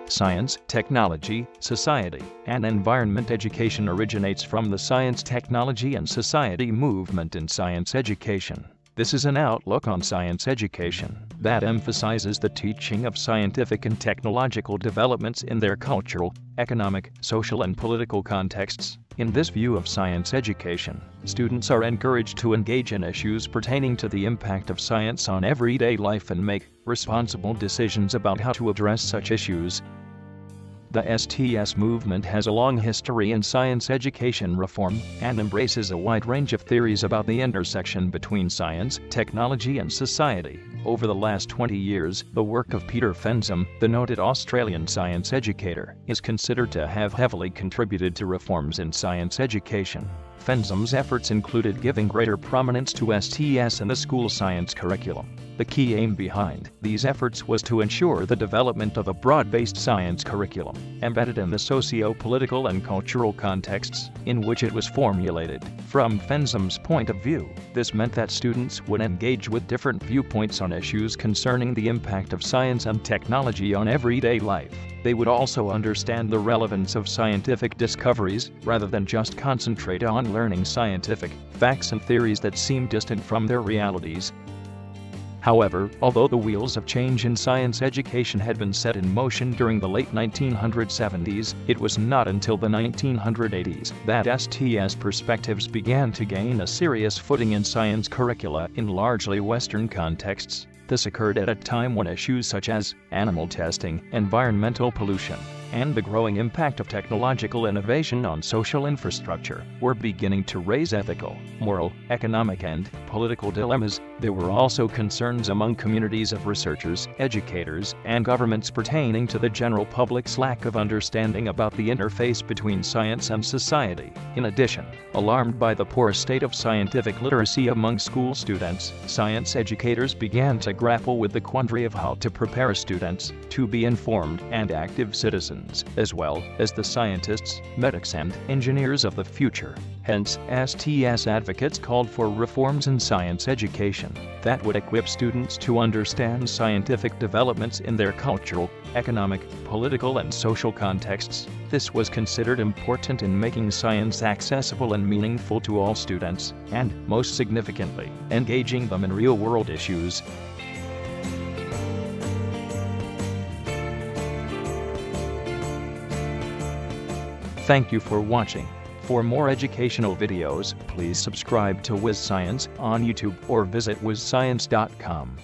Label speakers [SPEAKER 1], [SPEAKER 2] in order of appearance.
[SPEAKER 1] Science, technology, society, and environment education originates from the science, technology, and society movement in science education. This is an outlook on science education that emphasizes the teaching of scientific and technological developments in their cultural, economic, social, and political contexts. In this view of science education, students are encouraged to engage in issues pertaining to the impact of science on everyday life and make responsible decisions about how to address such issues. The STS movement has a long history in science education reform and embraces a wide range of theories about the intersection between science, technology, and society. Over the last 20 years, the work of Peter Fensham, the noted Australian science educator, is considered to have heavily contributed to reforms in science education. Fensham's efforts included giving greater prominence to STS in the school science curriculum. The key aim behind these efforts was to ensure the development of a broad-based science curriculum, embedded in the socio-political and cultural contexts in which it was formulated. From Fensham's point of view, this meant that students would engage with different viewpoints on issues concerning the impact of science and technology on everyday life. They would also understand the relevance of scientific discoveries, rather than just concentrate on learning scientific facts and theories that seem distant from their realities. However, although the wheels of change in science education had been set in motion during the late 1970s, it was not until the 1980s that STS perspectives began to gain a serious footing in science curricula in largely Western contexts. This occurred at a time when issues such as animal testing, environmental pollution, and the growing impact of technological innovation on social infrastructure were beginning to raise ethical, moral, economic, and political dilemmas. There were also concerns among communities of researchers, educators, and governments pertaining to the general public's lack of understanding about the interface between science and society. In addition, alarmed by the poor state of scientific literacy among school students, science educators began to grapple with the quandary of how to prepare students to be informed and active citizens, as well as the scientists, medics, and engineers of the future. Hence, STS advocates called for reforms in science education that would equip students to understand scientific developments in their cultural, economic, political, and social contexts. This was considered important in making science accessible and meaningful to all students, and, most significantly, engaging them in real-world issues. Thank you for watching. For more educational videos, please subscribe to WizScience on YouTube or visit wizscience.com.